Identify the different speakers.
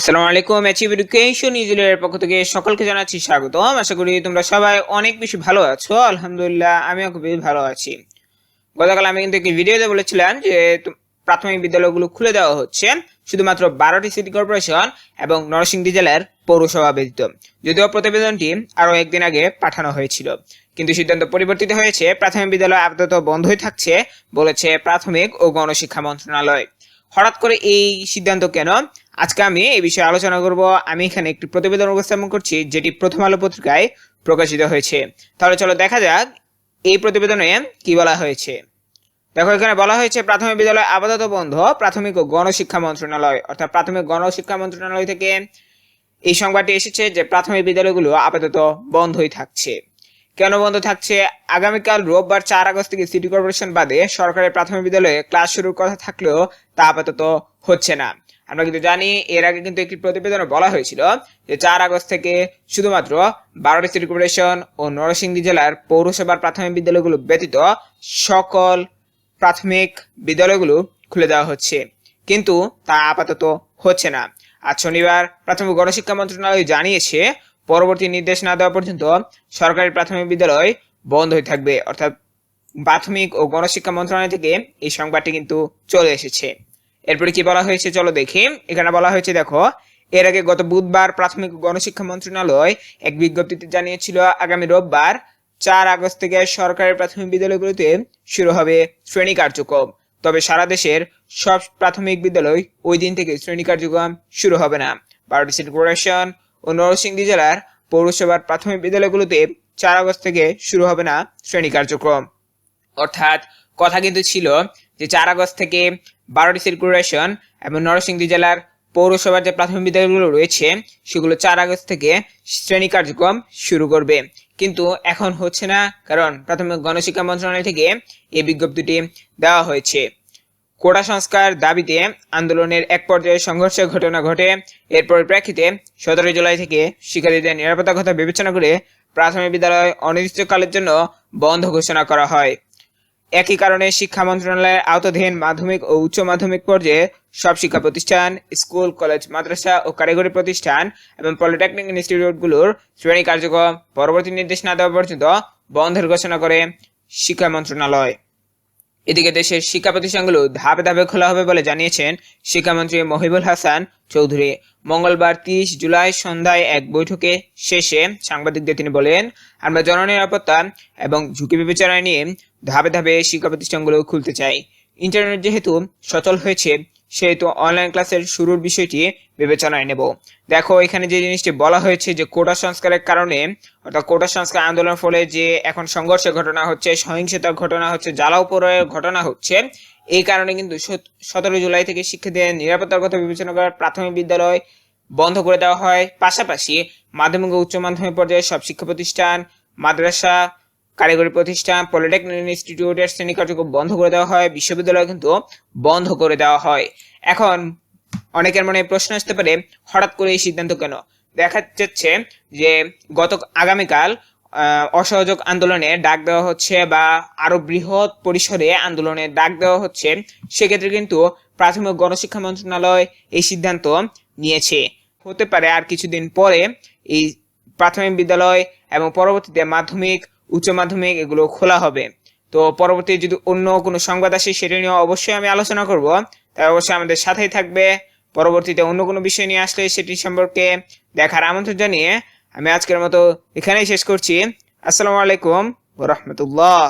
Speaker 1: আসসালামু আলাইকুম। Achieve education নিউজিল্যান্ডের পক্ষ থেকে সকলকে জানাচ্ছি স্বাগতম। আশা করি তোমরা সবাই অনেক বেশি ভালো আছো। আলহামদুলিল্লাহ আমিও খুবই ভালো আছি। গতকাল আমি কিন্তু একটি ভিডিওতে বলেছিলাম যে প্রাথমিক বিদ্যালয়গুলো খুলে দেওয়া হচ্ছে শুধুমাত্র 12টি সিটি কর্পোরেশন এবং নরসিংদী জেলার পৌরসভা ব্যতীত। যদিও প্রতিবেদনটি আরও একদিন আগে পাঠানো হয়েছিল, কিন্তু সিদ্ধান্ত পরিবর্তিত হয়েছে। প্রাথমিক বিদ্যালয় আপাতত বন্ধই থাকছে বলেছে প্রাথমিক ও গণশিক্ষা মন্ত্রণালয়। হঠাৎ করে এই সিদ্ধান্ত কেন, আজকে আমি এই বিষয়ে আলোচনা করব। আমি এখানে একটি প্রতিবেদন উপস্থাপন করছি যেটি প্রথম আলো পত্রিকায় প্রকাশিত হয়েছে। তাহলে চলো দেখা যাক এই প্রতিবেদনে কি বলা হয়েছে। দেখো, এখানে বলা হয়েছে প্রাথমিক বিদ্যালয় আপাতত বন্ধ। প্রাথমিক ও গণশিক্ষা মন্ত্রণালয় অর্থাৎ প্রাথমিক গণশিক্ষা মন্ত্রণালয় থেকে এই সংবাদটি এসেছে যে প্রাথমিক বিদ্যালয়গুলো আপাতত বন্ধই থাকছে। কেন বন্ধ থাকছে? আগামীকাল রোববার 4 আগস্ট থেকে সিটি কর্পোরেশন বাদে সরকারি প্রাথমিক বিদ্যালয়ে ক্লাস শুরুর কথা থাকলেও তা আপাতত হচ্ছে না। আমরা কিন্তু জানি এর আগে কিন্তু একটি প্রতিবেদনে বলা হয়েছিল যে 4 আগস্ট থেকে শুধুমাত্র 12টি সিটি কর্পোরেশন ও নরসিংদী জেলার পৌরসভার প্রাথমিক বিদ্যালয়গুলো ব্যতীত সকল প্রাথমিক বিদ্যালয়গুলো খুলে দেওয়া হচ্ছে, কিন্তু তা আপাতত হচ্ছে না। আজ শনিবার প্রাথমিক গণশিক্ষা মন্ত্রণালয় জানিয়েছে পরবর্তী নির্দেশ না দেওয়া পর্যন্ত সরকারি প্রাথমিক বিদ্যালয় বন্ধ হয়ে থাকবে। অর্থাৎ প্রাথমিক ও গণশিক্ষা মন্ত্রণালয় থেকে এই সংবাদটি কিন্তু চলে এসেছে। এরপরে কি বলা হয়েছে চলো দেখি। এখানে বলা হয়েছে, দেখো, এর আগে গত বুধবার প্রাথমিক ও গণশিক্ষা মন্ত্রণালয় এক বিজ্ঞপ্তিতে জানিয়েছিল আগামী রোববার 4 আগস্ট থেকে সরকারি প্রাথমিক বিদ্যালয়গুলোতে শুরু হবে শ্রেণী কার্যক্রম। তবে সারা দেশের সব প্রাথমিক বিদ্যালয় ওই দিন থেকে শ্রেণী কার্যক্রম শুরু হবে না। 12টি সিটি কর্পোরেশন ও নরসিংদী জেলার পৌরসভার প্রাথমিক বিদ্যালয়গুলোতে 4 আগস্ট থেকে শুরু হবে না শ্রেণী কার্যক্রম। অর্থাৎ কথা কিন্তু ছিল যে 4 আগস্ট থেকে 12টি সিটি কর্পোরেশন এবং নরসিংদী জেলার পৌরসভার যে প্রাথমিক বিদ্যালয়গুলো রয়েছে সেগুলো 4 আগস্ট থেকে শ্রেণী কার্যক্রম শুরু করবে, কিন্তু এখন হচ্ছে না, কারণ প্রাথমিক গণশিক্ষা মন্ত্রণালয় থেকে এই বিজ্ঞপ্তিটি দেওয়া হয়েছে। কোটা সংস্কার দাবিতে আন্দোলনের এক পর্যায়ে সংঘর্ষের ঘটনা ঘটে। এর পরিপ্রেক্ষিতে 17 জুলাই থেকে শিক্ষার্থীদের নিরাপত্তার কথা বিবেচনা করে প্রাথমিক বিদ্যালয় অনির্দিষ্টকালের জন্য বন্ধ ঘোষণা করা হয়। একই কারণে শিক্ষা মন্ত্রণালয়ের আওতাধীন মাধ্যমিক ও উচ্চ মাধ্যমিক পর্যায়ে সব শিক্ষা প্রতিষ্ঠান, স্কুল, কলেজ, মাদ্রাসা ও কারিগরি প্রতিষ্ঠান এবং পলিটেকনিক ইনস্টিটিউটগুলোর শ্রেণী কার্যক্রম পরবর্তী নির্দেশ না দেওয়া পর্যন্ত বন্ধের ঘোষণা করে শিক্ষা মন্ত্রণালয়। এদিকে দেশের শিক্ষা প্রতিষ্ঠানগুলো ধাপে ধাপে খোলা হবে বলে জানিয়েছেন শিক্ষামন্ত্রী মহিবুল হাসান চৌধুরী। মঙ্গলবার 30 জুলাই সন্ধ্যায় এক বৈঠকে শেষে সাংবাদিকদের তিনি বলেন, আমরা জননিরাপত্তা এবং ঝুঁকি বিবেচনায় নিয়ে ধাপে ধাপে শিক্ষা প্রতিষ্ঠানগুলো খুলতে চাই। ইন্টারনেট যেহেতু সচল হয়েছে সেহেতু অনলাইন ক্লাসের শুরুর বিষয়টি বিবেচনায় নেব। দেখো, এখানে যে জিনিসটি বলা হয়েছে যে কোটা সংস্কারের কারণে, অর্থাৎ কোটা সংস্কার আন্দোলনের ফলে যে এখন সংঘর্ষের ঘটনা হচ্ছে, সহিংসতার ঘটনা হচ্ছে, জ্বালাও পোড়ার ঘটনা হচ্ছে, এই কারণে কিন্তু 17 জুলাই থেকে শিক্ষার্থীদের নিরাপত্তার কথা বিবেচনা করে প্রাথমিক বিদ্যালয় বন্ধ করে দেওয়া হয়। পাশাপাশি মাধ্যমিক ও উচ্চ মাধ্যমিক পর্যায়ে সব শিক্ষা প্রতিষ্ঠান, মাদ্রাসা, কারিগরি প্রতিষ্ঠান, পলিটেকনিক ইনস্টিটিউটের শ্রেণী কার্যক্রম বন্ধ করে দেওয়া হয়। বিশ্ববিদ্যালয় কিন্তু বন্ধ করে দেওয়া হয়। এখন অনেকের মনে প্রশ্ন আসতে পারে, হঠাৎ করে এই সিদ্ধান্ত কেন? দেখা যাচ্ছে যে আগামীকাল অসহযোগ আন্দোলনে ডাক দেওয়া হচ্ছে বা আরো বৃহৎ পরিসরে আন্দোলনে ডাক দেওয়া হচ্ছে। সেক্ষেত্রে কিন্তু প্রাথমিক গণশিক্ষা মন্ত্রণালয় এই সিদ্ধান্ত নিয়েছে। হতে পারে আর কিছুদিন পরে এই প্রাথমিক বিদ্যালয় এবং পরবর্তীতে মাধ্যমিক, উচ্চ মাধ্যমিক এগুলো খোলা হবে। তো পরবর্তী যদি অন্য কোনো সংবাদ আসে সেটা নিয়ে অবশ্যই আমি আলোচনা করব, তাই অবশ্যই আমাদের সাথেই থাকবে। পরবর্তীতে অন্য কোনো বিষয় নিয়ে আসলে সেটি সম্পর্কে দেখার আমন্ত্রণ জানিয়ে আমি আজকের মতো এখানেই শেষ করছি। আসসালামু আলাইকুম ওয়া রাহমাতুল্লাহ।